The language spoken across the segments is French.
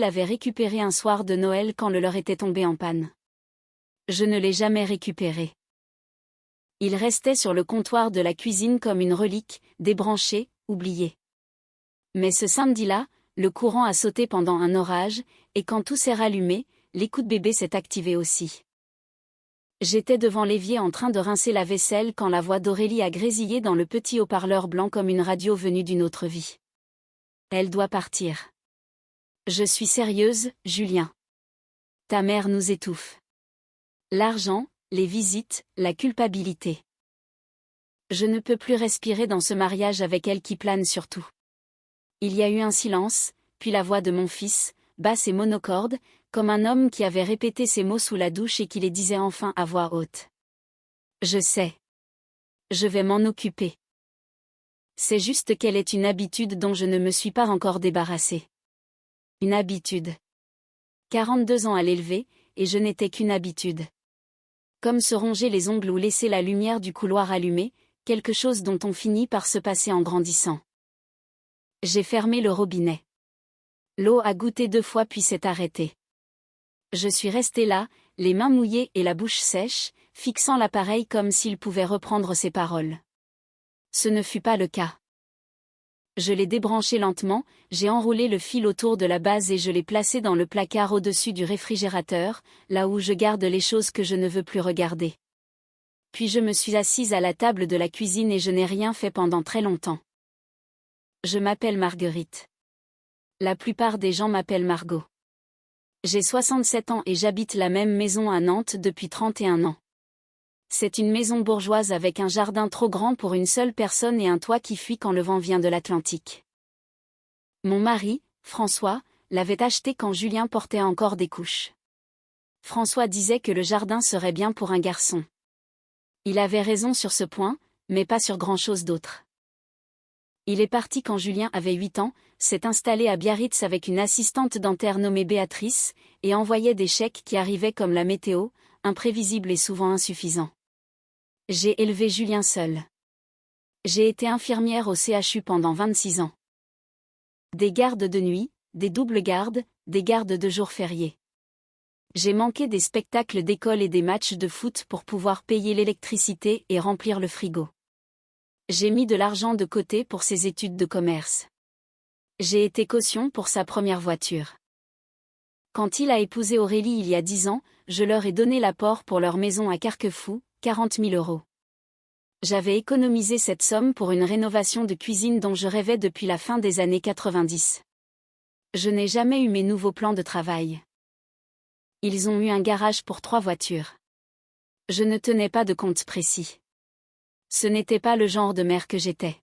l'avait récupéré un soir de Noël quand le leur était tombé en panne. Je ne l'ai jamais récupéré. Il restait sur le comptoir de la cuisine comme une relique, débranché, oublié. Mais ce samedi-là, le courant a sauté pendant un orage, et quand tout s'est rallumé, l'écoute bébé s'est activé aussi. J'étais devant l'évier en train de rincer la vaisselle quand la voix d'Aurélie a grésillé dans le petit haut-parleur blanc comme une radio venue d'une autre vie. Elle doit partir. Je suis sérieuse, Julien. Ta mère nous étouffe. L'argent, les visites, la culpabilité. Je ne peux plus respirer dans ce mariage avec elle qui plane sur tout. Il y a eu un silence, puis la voix de mon fils, basse et monocorde, comme un homme qui avait répété ces mots sous la douche et qui les disait enfin à voix haute. Je sais. Je vais m'en occuper. C'est juste qu'elle est une habitude dont je ne me suis pas encore débarrassée. Une habitude. 42 ans à l'élever, et je n'étais qu'une habitude. Comme se ronger les ongles ou laisser la lumière du couloir allumée, quelque chose dont on finit par se passer en grandissant. J'ai fermé le robinet. L'eau a goûté 2 fois puis s'est arrêtée. Je suis restée là, les mains mouillées et la bouche sèche, fixant l'appareil comme s'il pouvait reprendre ses paroles. Ce ne fut pas le cas. Je l'ai débranché lentement, j'ai enroulé le fil autour de la base et je l'ai placé dans le placard au-dessus du réfrigérateur, là où je garde les choses que je ne veux plus regarder. Puis je me suis assise à la table de la cuisine et je n'ai rien fait pendant très longtemps. Je m'appelle Marguerite. La plupart des gens m'appellent Margot. J'ai 67 ans et j'habite la même maison à Nantes depuis 31 ans. C'est une maison bourgeoise avec un jardin trop grand pour une seule personne et un toit qui fuit quand le vent vient de l'Atlantique. Mon mari, François, l'avait acheté quand Julien portait encore des couches. François disait que le jardin serait bien pour un garçon. Il avait raison sur ce point, mais pas sur grand-chose d'autre. Il est parti quand Julien avait 8 ans, s'est installé à Biarritz avec une assistante dentaire nommée Béatrice, et envoyait des chèques qui arrivaient comme la météo, imprévisibles et souvent insuffisants. J'ai élevé Julien seul. J'ai été infirmière au CHU pendant 26 ans. Des gardes de nuit, des doubles gardes, des gardes de jours fériés. J'ai manqué des spectacles d'école et des matchs de foot pour pouvoir payer l'électricité et remplir le frigo. J'ai mis de l'argent de côté pour ses études de commerce. J'ai été caution pour sa première voiture. Quand il a épousé Aurélie il y a 10 ans, je leur ai donné l'apport pour leur maison à Carquefou, 40 000 €. J'avais économisé cette somme pour une rénovation de cuisine dont je rêvais depuis la fin des années 90. Je n'ai jamais eu mes nouveaux plans de travail. Ils ont eu un garage pour 3 voitures. Je ne tenais pas de compte précis. Ce n'était pas le genre de mère que j'étais.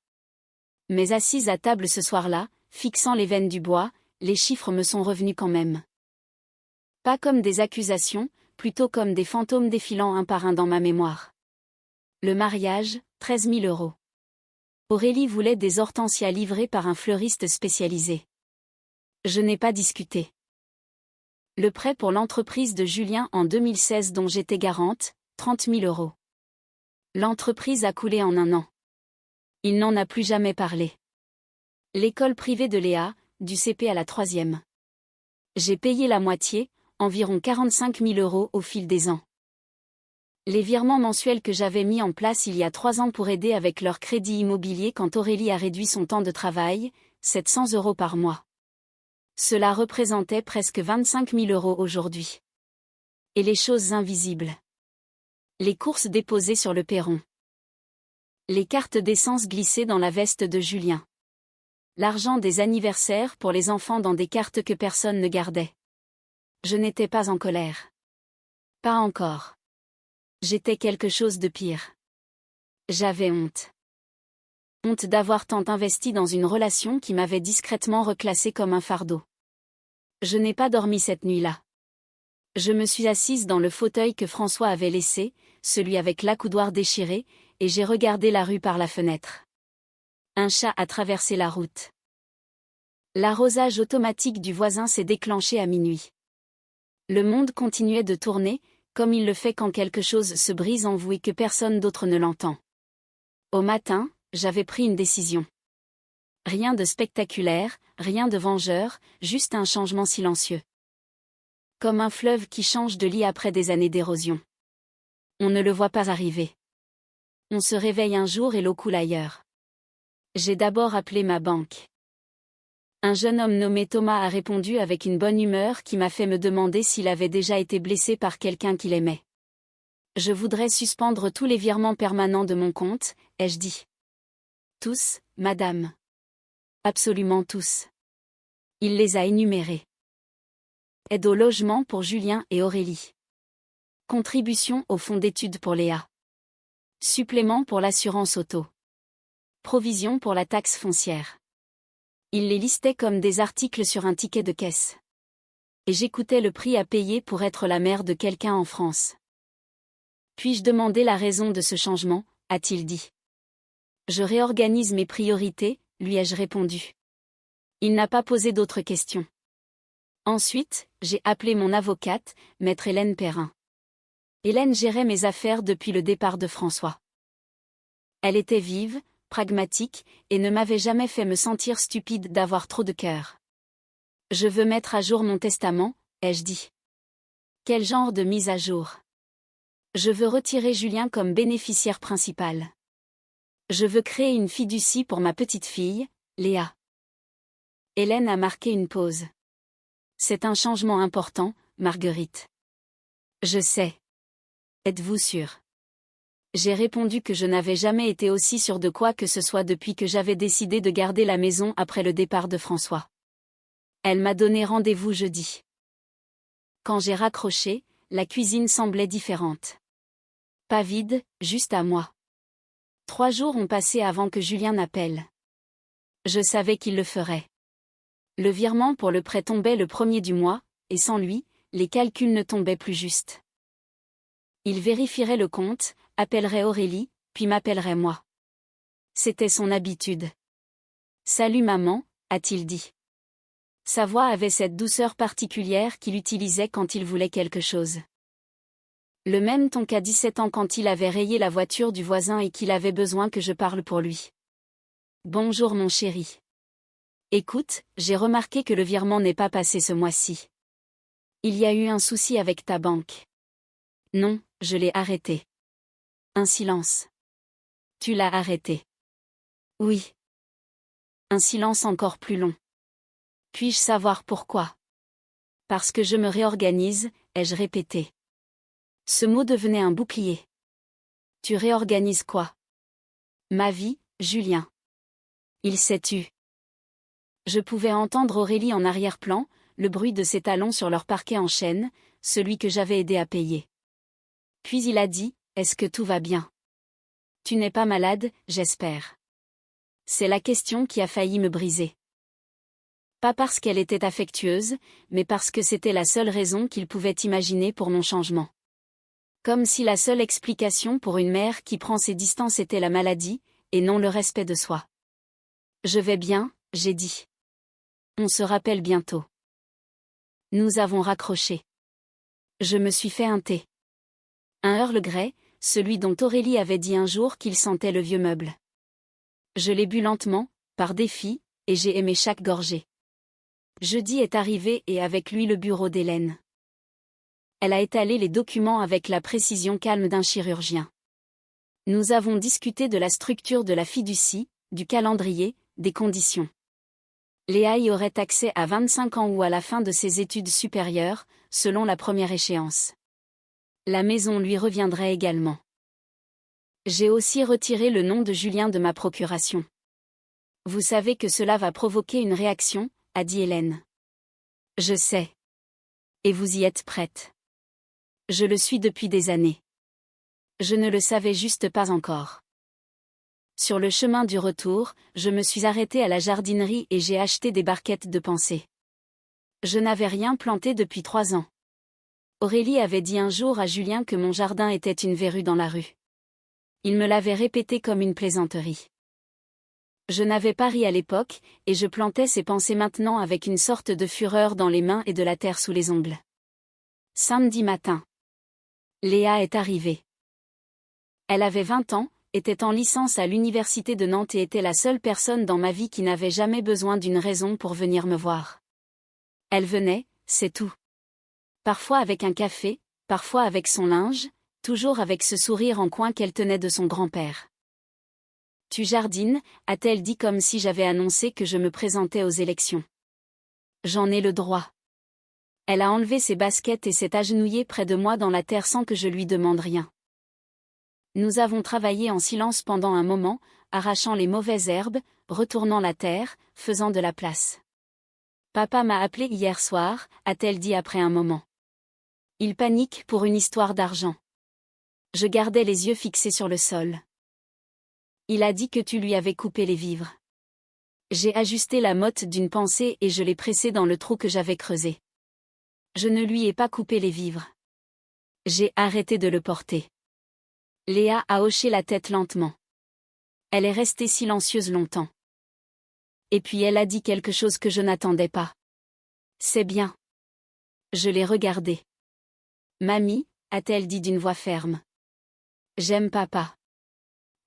Mais assise à table ce soir-là, fixant les veines du bois, les chiffres me sont revenus quand même. Pas comme des accusations, plutôt comme des fantômes défilant un par un dans ma mémoire. Le mariage, 13 000 €. Aurélie voulait des hortensias livrées par un fleuriste spécialisé. Je n'ai pas discuté. Le prêt pour l'entreprise de Julien en 2016 dont j'étais garante, 30 000 €. L'entreprise a coulé en un an. Il n'en a plus jamais parlé. L'école privée de Léa, du CP à la 3e. J'ai payé la moitié, environ 45 000 € au fil des ans. Les virements mensuels que j'avais mis en place il y a 3 ans pour aider avec leur crédit immobilier quand Aurélie a réduit son temps de travail, 700 € par mois. Cela représentait presque 25 000 € aujourd'hui. Et les choses invisibles. Les courses déposées sur le perron. Les cartes d'essence glissées dans la veste de Julien. L'argent des anniversaires pour les enfants dans des cartes que personne ne gardait. Je n'étais pas en colère. Pas encore. J'étais quelque chose de pire. J'avais honte. Honte d'avoir tant investi dans une relation qui m'avait discrètement reclassé comme un fardeau. Je n'ai pas dormi cette nuit-là. Je me suis assise dans le fauteuil que François avait laissé, celui avec l'accoudoir déchiré, et j'ai regardé la rue par la fenêtre. Un chat a traversé la route. L'arrosage automatique du voisin s'est déclenché à minuit. Le monde continuait de tourner, comme il le fait quand quelque chose se brise en vous et que personne d'autre ne l'entend. Au matin, j'avais pris une décision. Rien de spectaculaire, rien de vengeur, juste un changement silencieux. Comme un fleuve qui change de lit après des années d'érosion. On ne le voit pas arriver. On se réveille un jour et l'eau coule ailleurs. J'ai d'abord appelé ma banque. Un jeune homme nommé Thomas a répondu avec une bonne humeur qui m'a fait me demander s'il avait déjà été blessé par quelqu'un qu'il aimait. Je voudrais suspendre tous les virements permanents de mon compte, ai-je dit. Tous, madame. Absolument tous. Il les a énumérés. Aide au logement pour Julien et Aurélie. Contribution au fonds d'études pour Léa. Supplément pour l'assurance auto. Provision pour la taxe foncière. Il les listait comme des articles sur un ticket de caisse. Et j'écoutais le prix à payer pour être la mère de quelqu'un en France. Puis-je demander la raison de ce changement, a-t-il dit. Je réorganise mes priorités, lui ai-je répondu. Il n'a pas posé d'autres questions. Ensuite, j'ai appelé mon avocate, maître Hélène Perrin. Hélène gérait mes affaires depuis le départ de François. Elle était vive, pragmatique, et ne m'avait jamais fait me sentir stupide d'avoir trop de cœur. Je veux mettre à jour mon testament, ai-je dit. Quel genre de mise à jour? Je veux retirer Julien comme bénéficiaire principal. Je veux créer une fiducie pour ma petite fille, Léa. Hélène a marqué une pause. C'est un changement important, Marguerite. Je sais. Êtes-vous sûre? J'ai répondu que je n'avais jamais été aussi sûre de quoi que ce soit depuis que j'avais décidé de garder la maison après le départ de François. Elle m'a donné rendez-vous jeudi. Quand j'ai raccroché, la cuisine semblait différente. Pas vide, juste à moi. 3 jours ont passé avant que Julien n'appelle. Je savais qu'il le ferait. Le virement pour le prêt tombait le 1er du mois, et sans lui, les calculs ne tombaient plus justes. Il vérifierait le compte, appellerait Aurélie, puis m'appellerait moi. C'était son habitude. « Salut maman », a-t-il dit. Sa voix avait cette douceur particulière qu'il utilisait quand il voulait quelque chose. Le même ton qu'à 17 ans quand il avait rayé la voiture du voisin et qu'il avait besoin que je parle pour lui. « Bonjour mon chéri. Écoute, j'ai remarqué que le virement n'est pas passé ce mois-ci. Il y a eu un souci avec ta banque. » Non, je l'ai arrêté. Un silence. Tu l'as arrêté. Oui. Un silence encore plus long. Puis-je savoir pourquoi? Parce que je me réorganise, ai-je répété. Ce mot devenait un bouclier. Tu réorganises quoi? Ma vie, Julien. Il s'est tu. Je pouvais entendre Aurélie en arrière-plan, le bruit de ses talons sur leur parquet en chêne, celui que j'avais aidé à payer. Puis il a dit, est-ce que tout va bien? Tu n'es pas malade, j'espère. C'est la question qui a failli me briser. Pas parce qu'elle était affectueuse, mais parce que c'était la seule raison qu'il pouvait imaginer pour mon changement. Comme si la seule explication pour une mère qui prend ses distances était la maladie, et non le respect de soi. Je vais bien, j'ai dit. On se rappelle bientôt. Nous avons raccroché. Je me suis fait un thé. Un Earl Grey, celui dont Aurélie avait dit un jour qu'il sentait le vieux meuble. Je l'ai bu lentement, par défi, et j'ai aimé chaque gorgée. Jeudi est arrivé et avec lui le bureau d'Hélène. Elle a étalé les documents avec la précision calme d'un chirurgien. Nous avons discuté de la structure de la fiducie, du calendrier, des conditions. Léa y aurait accès à 25 ans ou à la fin de ses études supérieures, selon la première échéance. La maison lui reviendrait également. J'ai aussi retiré le nom de Julien de ma procuration. Vous savez que cela va provoquer une réaction, a dit Hélène. Je sais. Et vous y êtes prête. Je le suis depuis des années. Je ne le savais juste pas encore. Sur le chemin du retour, je me suis arrêtée à la jardinerie et j'ai acheté des barquettes de pensée. Je n'avais rien planté depuis 3 ans. Aurélie avait dit un jour à Julien que mon jardin était une verrue dans la rue. Il me l'avait répété comme une plaisanterie. Je n'avais pas ri à l'époque, et je plantais ces pensées maintenant avec une sorte de fureur dans les mains et de la terre sous les ongles. Samedi matin. Léa est arrivée. Elle avait 20 ans, était en licence à l'université de Nantes et était la seule personne dans ma vie qui n'avait jamais besoin d'une raison pour venir me voir. Elle venait, c'est tout. Parfois avec un café, parfois avec son linge, toujours avec ce sourire en coin qu'elle tenait de son grand-père. « Tu jardines » a-t-elle dit comme si j'avais annoncé que je me présentais aux élections. J'en ai le droit. Elle a enlevé ses baskets et s'est agenouillée près de moi dans la terre sans que je lui demande rien. Nous avons travaillé en silence pendant un moment, arrachant les mauvaises herbes, retournant la terre, faisant de la place. Papa m'a appelé hier soir, a-t-elle dit après un moment. Il panique pour une histoire d'argent. Je gardais les yeux fixés sur le sol. Il a dit que tu lui avais coupé les vivres. J'ai ajusté la motte d'une pensée et je l'ai pressée dans le trou que j'avais creusé. Je ne lui ai pas coupé les vivres. J'ai arrêté de le porter. Léa a hoché la tête lentement. Elle est restée silencieuse longtemps. Et puis elle a dit quelque chose que je n'attendais pas. C'est bien. Je l'ai regardée. Mamie, a-t-elle dit d'une voix ferme. J'aime papa.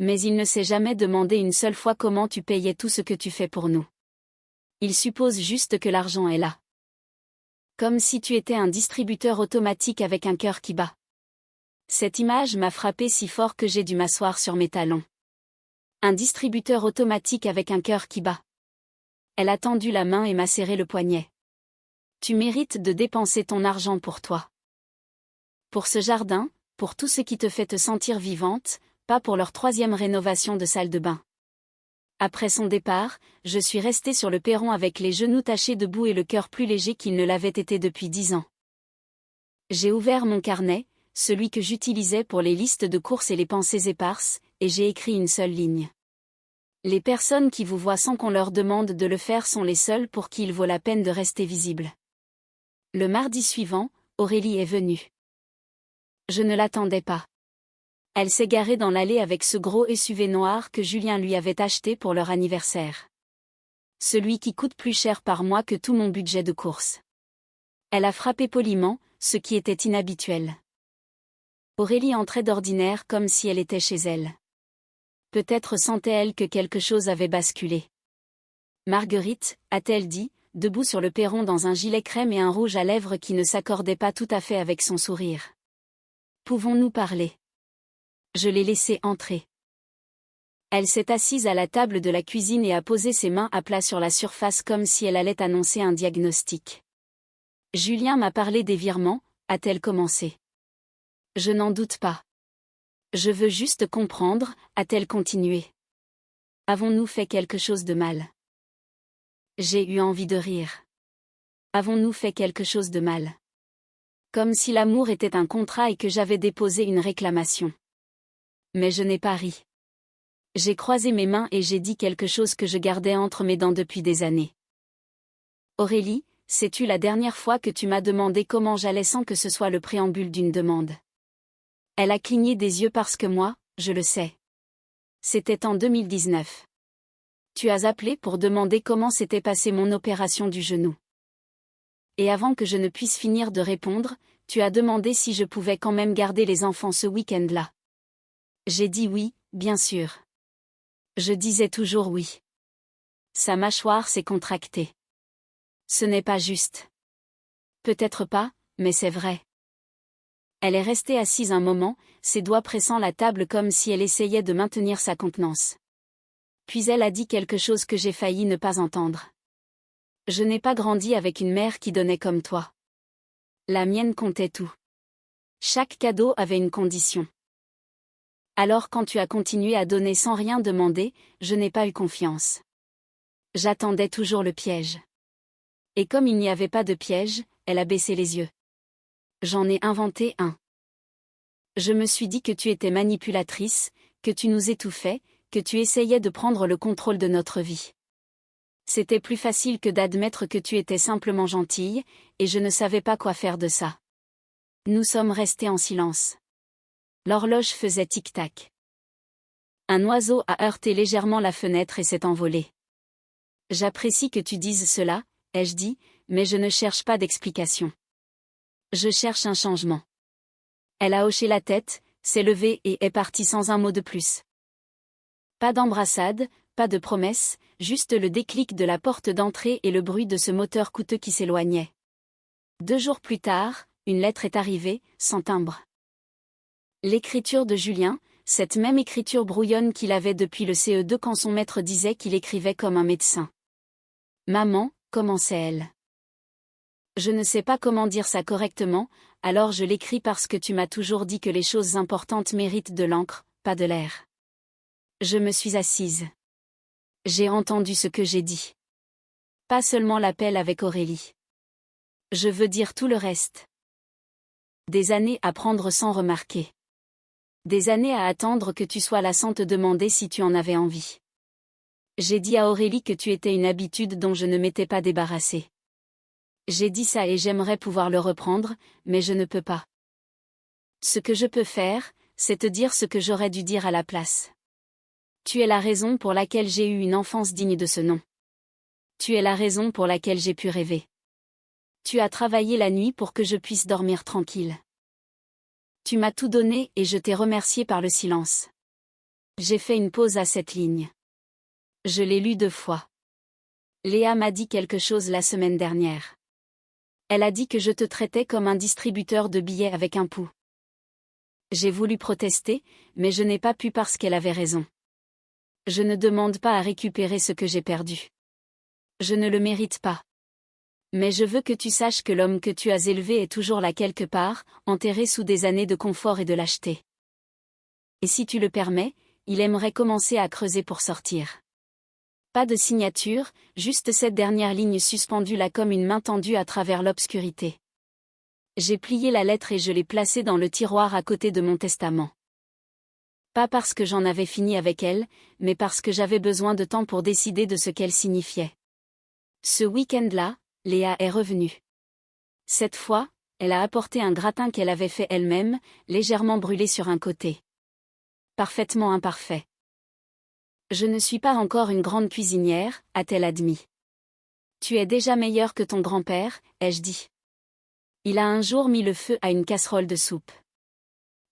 Mais il ne s'est jamais demandé une seule fois comment tu payais tout ce que tu fais pour nous. Il suppose juste que l'argent est là. Comme si tu étais un distributeur automatique avec un cœur qui bat. Cette image m'a frappé si fort que j'ai dû m'asseoir sur mes talons. Un distributeur automatique avec un cœur qui bat. Elle a tendu la main et m'a serré le poignet. Tu mérites de dépenser ton argent pour toi. Pour ce jardin, pour tout ce qui te fait te sentir vivante, pas pour leur 3e rénovation de salle de bain. Après son départ, je suis restée sur le perron avec les genoux tachés de boue et le cœur plus léger qu'il ne l'avait été depuis 10 ans. J'ai ouvert mon carnet, celui que j'utilisais pour les listes de courses et les pensées éparses, et j'ai écrit une seule ligne. Les personnes qui vous voient sans qu'on leur demande de le faire sont les seules pour qui il vaut la peine de rester visible. Le mardi suivant, Aurélie est venue. Je ne l'attendais pas. Elle s'est garée dans l'allée avec ce gros SUV noir que Julien lui avait acheté pour leur anniversaire. Celui qui coûte plus cher par mois que tout mon budget de course. Elle a frappé poliment, ce qui était inhabituel. Aurélie entrait d'ordinaire comme si elle était chez elle. Peut-être sentait-elle que quelque chose avait basculé. Marguerite, a-t-elle dit, debout sur le perron dans un gilet crème et un rouge à lèvres qui ne s'accordait pas tout à fait avec son sourire. Pouvons-nous parler ? Je l'ai laissée entrer. Elle s'est assise à la table de la cuisine et a posé ses mains à plat sur la surface comme si elle allait annoncer un diagnostic. Julien m'a parlé des virements, a-t-elle commencé. Je n'en doute pas. Je veux juste comprendre, a-t-elle continué. Avons-nous fait quelque chose de mal ? J'ai eu envie de rire. Avons-nous fait quelque chose de mal ? Comme si l'amour était un contrat et que j'avais déposé une réclamation. Mais je n'ai pas ri. J'ai croisé mes mains et j'ai dit quelque chose que je gardais entre mes dents depuis des années. Aurélie, sais-tu la dernière fois que tu m'as demandé comment j'allais sans que ce soit le préambule d'une demande ? Elle a cligné des yeux parce que moi, je le sais. C'était en 2019. Tu as appelé pour demander comment s'était passée mon opération du genou. Et avant que je ne puisse finir de répondre, tu as demandé si je pouvais quand même garder les enfants ce week-end-là. J'ai dit oui, bien sûr. Je disais toujours oui. Sa mâchoire s'est contractée. Ce n'est pas juste. Peut-être pas, mais c'est vrai. Elle est restée assise un moment, ses doigts pressant la table comme si elle essayait de maintenir sa contenance. Puis elle a dit quelque chose que j'ai failli ne pas entendre. Je n'ai pas grandi avec une mère qui donnait comme toi. La mienne comptait tout. Chaque cadeau avait une condition. Alors quand tu as continué à donner sans rien demander, je n'ai pas eu confiance. J'attendais toujours le piège. Et comme il n'y avait pas de piège, elle a baissé les yeux. J'en ai inventé un. Je me suis dit que tu étais manipulatrice, que tu nous étouffais, que tu essayais de prendre le contrôle de notre vie. C'était plus facile que d'admettre que tu étais simplement gentille, et je ne savais pas quoi faire de ça. Nous sommes restés en silence. L'horloge faisait tic-tac. Un oiseau a heurté légèrement la fenêtre et s'est envolé. J'apprécie que tu dises cela, ai-je dit, mais je ne cherche pas d'explication. Je cherche un changement. Elle a hoché la tête, s'est levée et est partie sans un mot de plus. Pas d'embrassade, pas de promesse, juste le déclic de la porte d'entrée et le bruit de ce moteur coûteux qui s'éloignait. 2 jours plus tard, une lettre est arrivée, sans timbre. L'écriture de Julien, cette même écriture brouillonne qu'il avait depuis le CE2 quand son maître disait qu'il écrivait comme un médecin. Maman, commençait-elle. Je ne sais pas comment dire ça correctement, alors je l'écris parce que tu m'as toujours dit que les choses importantes méritent de l'encre, pas de l'air. Je me suis assise. J'ai entendu ce que j'ai dit. Pas seulement l'appel avec Aurélie. Je veux dire tout le reste. Des années à prendre sans remarquer. Des années à attendre que tu sois là sans te demander si tu en avais envie. J'ai dit à Aurélie que tu étais une habitude dont je ne m'étais pas débarrassée. J'ai dit ça et j'aimerais pouvoir le reprendre, mais je ne peux pas. Ce que je peux faire, c'est te dire ce que j'aurais dû dire à la place. Tu es la raison pour laquelle j'ai eu une enfance digne de ce nom. Tu es la raison pour laquelle j'ai pu rêver. Tu as travaillé la nuit pour que je puisse dormir tranquille. Tu m'as tout donné et je t'ai remercié par le silence. J'ai fait une pause à cette ligne. Je l'ai lue 2 fois. Léa m'a dit quelque chose la semaine dernière. Elle a dit que je te traitais comme un distributeur de billets avec un pouls. J'ai voulu protester, mais je n'ai pas pu parce qu'elle avait raison. Je ne demande pas à récupérer ce que j'ai perdu. Je ne le mérite pas. Mais je veux que tu saches que l'homme que tu as élevé est toujours là quelque part, enterré sous des années de confort et de lâcheté. Et si tu le permets, il aimerait commencer à creuser pour sortir. Pas de signature, juste cette dernière ligne suspendue là comme une main tendue à travers l'obscurité. J'ai plié la lettre et je l'ai placée dans le tiroir à côté de mon testament. Pas parce que j'en avais fini avec elle, mais parce que j'avais besoin de temps pour décider de ce qu'elle signifiait. Ce week-end-là, Léa est revenue. Cette fois, elle a apporté un gratin qu'elle avait fait elle-même, légèrement brûlé sur un côté. Parfaitement imparfait. Je ne suis pas encore une grande cuisinière, a-t-elle admis. Tu es déjà meilleure que ton grand-père, ai-je dit. Il a un jour mis le feu à une casserole de soupe.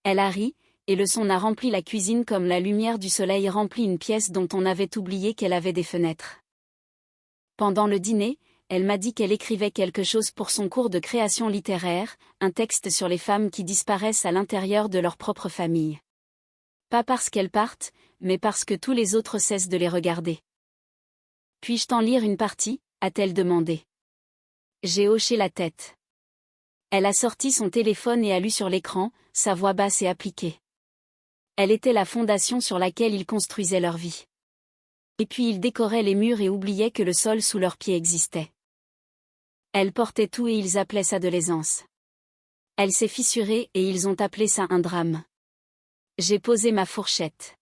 Elle a ri, et le son a rempli la cuisine comme la lumière du soleil remplit une pièce dont on avait oublié qu'elle avait des fenêtres. Pendant le dîner, elle m'a dit qu'elle écrivait quelque chose pour son cours de création littéraire, un texte sur les femmes qui disparaissent à l'intérieur de leur propre famille. Pas parce qu'elles partent, mais parce que tous les autres cessent de les regarder. Puis-je t'en lire une partie, a-t-elle demandé. J'ai hoché la tête. Elle a sorti son téléphone et a lu sur l'écran, sa voix basse et appliquée. Elle était la fondation sur laquelle ils construisaient leur vie. Et puis ils décoraient les murs et oubliaient que le sol sous leurs pieds existait. Elle portait tout et ils appelaient ça de l'aisance. Elle s'est fissurée et ils ont appelé ça un drame. J'ai posé ma fourchette.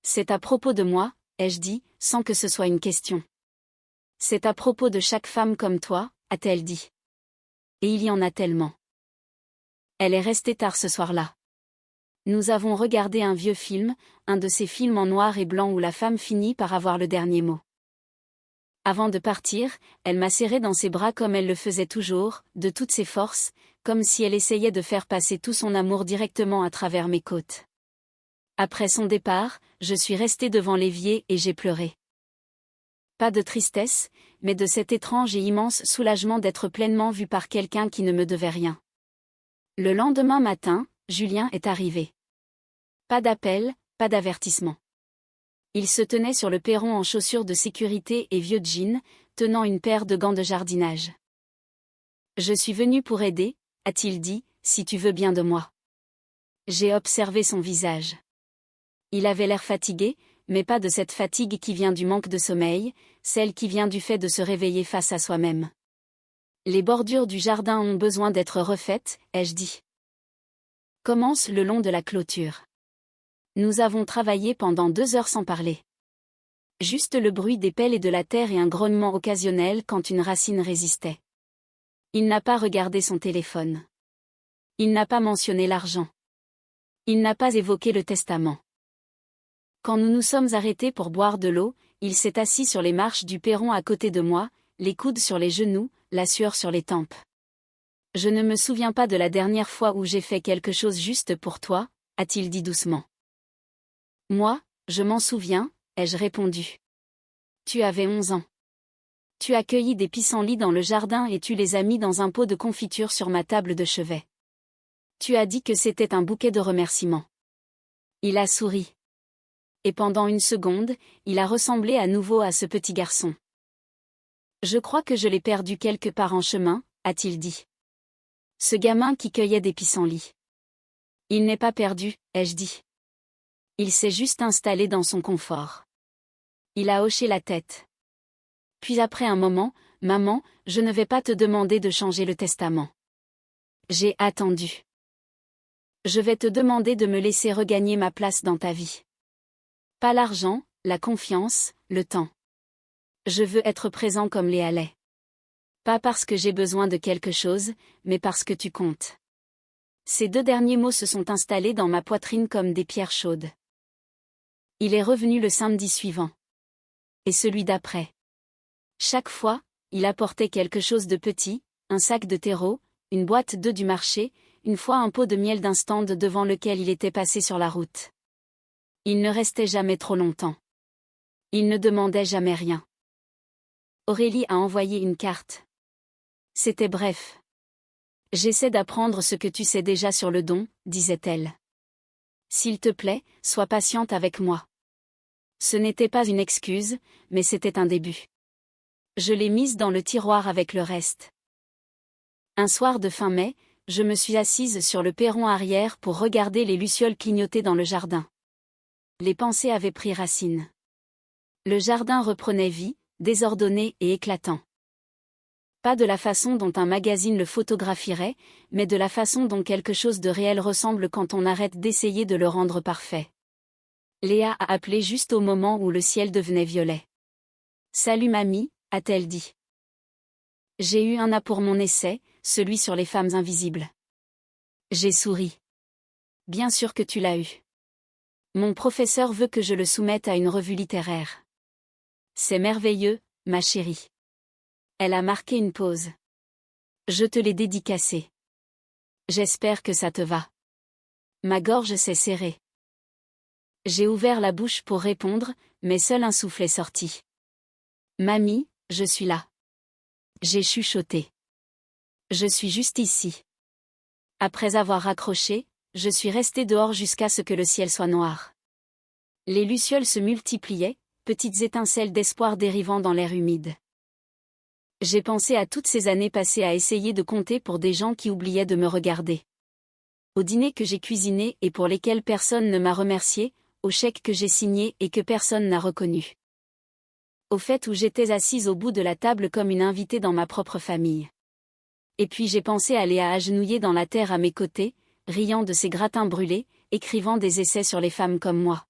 C'est à propos de moi, ai-je dit, sans que ce soit une question. C'est à propos de chaque femme comme toi, a-t-elle dit. Et il y en a tellement. Elle est restée tard ce soir-là. Nous avons regardé un vieux film, un de ces films en noir et blanc où la femme finit par avoir le dernier mot. Avant de partir, elle m'a serré dans ses bras comme elle le faisait toujours, de toutes ses forces, comme si elle essayait de faire passer tout son amour directement à travers mes côtes. Après son départ, je suis restée devant l'évier et j'ai pleuré. Pas de tristesse, mais de cet étrange et immense soulagement d'être pleinement vue par quelqu'un qui ne me devait rien. Le lendemain matin, Julien est arrivé. Pas d'appel, pas d'avertissement. Il se tenait sur le perron en chaussures de sécurité et vieux jeans, tenant une paire de gants de jardinage. « Je suis venu pour aider, » a-t-il dit, « si tu veux bien de moi. » J'ai observé son visage. Il avait l'air fatigué, mais pas de cette fatigue qui vient du manque de sommeil, celle qui vient du fait de se réveiller face à soi-même. Les bordures du jardin ont besoin d'être refaites, ai-je dit. Commence le long de la clôture. Nous avons travaillé pendant 2 heures sans parler. Juste le bruit des pelles et de la terre et un grognement occasionnel quand une racine résistait. Il n'a pas regardé son téléphone. Il n'a pas mentionné l'argent. Il n'a pas évoqué le testament. Quand nous nous sommes arrêtés pour boire de l'eau, il s'est assis sur les marches du perron à côté de moi, les coudes sur les genoux, la sueur sur les tempes. Je ne me souviens pas de la dernière fois où j'ai fait quelque chose juste pour toi, a-t-il dit doucement. Moi, Je m'en souviens, ai-je répondu. Tu avais 11 ans. Tu as cueilli des pissenlits dans le jardin et tu les as mis dans un pot de confiture sur ma table de chevet. Tu as dit que c'était un bouquet de remerciements. Il a souri. Et pendant une seconde, il a ressemblé à nouveau à ce petit garçon. Je crois que je l'ai perdu quelque part en chemin, a-t-il dit. Ce gamin qui cueillait des pissenlits. Il n'est pas perdu, ai-je dit. Il s'est juste installé dans son confort. Il a hoché la tête. Puis après un moment, maman, je ne vais pas te demander de changer le testament. J'ai attendu. Je vais te demander de me laisser regagner ma place dans ta vie. Pas l'argent, la confiance, le temps. Je veux être présent comme Léa l'est. Pas parce que j'ai besoin de quelque chose, mais parce que tu comptes. Ces 2 derniers mots se sont installés dans ma poitrine comme des pierres chaudes. Il est revenu le samedi suivant. Et celui d'après. Chaque fois, il apportait quelque chose de petit, un sac de terreau, une boîte d'œufs du marché, une fois un pot de miel d'un stand devant lequel il était passé sur la route. Il ne restait jamais trop longtemps. Il ne demandait jamais rien. Aurélie a envoyé une carte. C'était bref. J'essaie d'apprendre ce que tu sais déjà sur le don, disait-elle. S'il te plaît, sois patiente avec moi. Ce n'était pas une excuse, mais c'était un début. Je l'ai mise dans le tiroir avec le reste. Un soir de fin mai, je me suis assise sur le perron arrière pour regarder les lucioles clignoter dans le jardin. Les pensées avaient pris racine. Le jardin reprenait vie, désordonné et éclatant. Pas de la façon dont un magazine le photographierait, mais de la façon dont quelque chose de réel ressemble quand on arrête d'essayer de le rendre parfait. Léa a appelé juste au moment où le ciel devenait violet. « Salut mamie », a-t-elle dit. J'ai eu un A pour mon essai, celui sur les femmes invisibles. J'ai souri. Bien sûr que tu l'as eu. Mon professeur veut que je le soumette à une revue littéraire. C'est merveilleux, ma chérie. Elle a marqué une pause. Je te l'ai dédicacé. J'espère que ça te va. Ma gorge s'est serrée. J'ai ouvert la bouche pour répondre, mais seul un souffle est sorti. Mamie, je suis là. J'ai chuchoté. Je suis juste ici. Après avoir raccroché, je suis restée dehors jusqu'à ce que le ciel soit noir. Les lucioles se multipliaient, petites étincelles d'espoir dérivant dans l'air humide. J'ai pensé à toutes ces années passées à essayer de compter pour des gens qui oubliaient de me regarder. Au dîner que j'ai cuisiné et pour lesquels personne ne m'a remercié, au chèque que j'ai signé et que personne n'a reconnu. Au fait où j'étais assise au bout de la table comme une invitée dans ma propre famille. Et puis j'ai pensé à Léa agenouillée dans la terre à mes côtés, riant de ses gratins brûlés, écrivant des essais sur les femmes comme moi.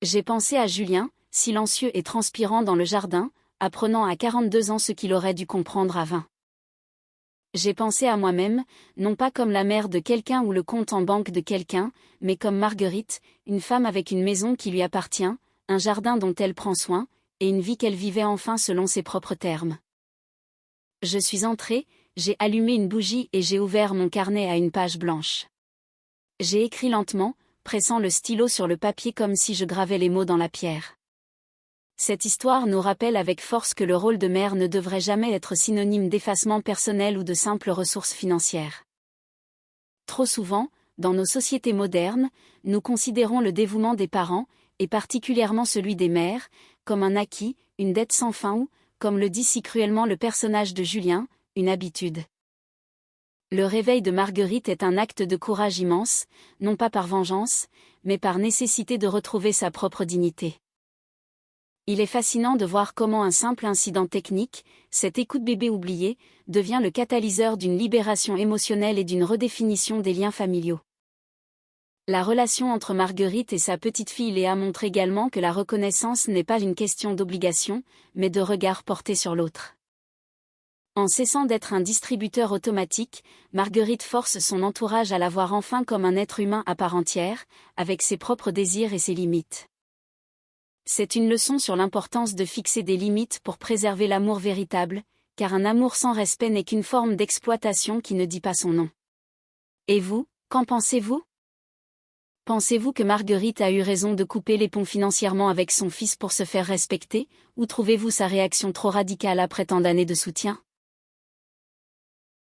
J'ai pensé à Julien, silencieux et transpirant dans le jardin, apprenant à 42 ans ce qu'il aurait dû comprendre à 20. J'ai pensé à moi-même, non pas comme la mère de quelqu'un ou le compte en banque de quelqu'un, mais comme Marguerite, une femme avec une maison qui lui appartient, un jardin dont elle prend soin, et une vie qu'elle vivait enfin selon ses propres termes. Je suis entrée, j'ai allumé une bougie et j'ai ouvert mon carnet à une page blanche. J'ai écrit lentement, pressant le stylo sur le papier comme si je gravais les mots dans la pierre. Cette histoire nous rappelle avec force que le rôle de mère ne devrait jamais être synonyme d'effacement personnel ou de simples ressources financières. Trop souvent, dans nos sociétés modernes, nous considérons le dévouement des parents, et particulièrement celui des mères, comme un acquis, une dette sans fin ou, comme le dit si cruellement le personnage de Julien, une habitude. Le réveil de Marguerite est un acte de courage immense, non pas par vengeance, mais par nécessité de retrouver sa propre dignité. Il est fascinant de voir comment un simple incident technique, cet écoute bébé oublié, devient le catalyseur d'une libération émotionnelle et d'une redéfinition des liens familiaux. La relation entre Marguerite et sa petite fille Léa montre également que la reconnaissance n'est pas une question d'obligation, mais de regard porté sur l'autre. En cessant d'être un distributeur automatique, Marguerite force son entourage à la voir enfin comme un être humain à part entière, avec ses propres désirs et ses limites. C'est une leçon sur l'importance de fixer des limites pour préserver l'amour véritable, car un amour sans respect n'est qu'une forme d'exploitation qui ne dit pas son nom. Et vous, qu'en pensez-vous ? Pensez-vous que Marguerite a eu raison de couper les ponts financièrement avec son fils pour se faire respecter, ou trouvez-vous sa réaction trop radicale après tant d'années de soutien ?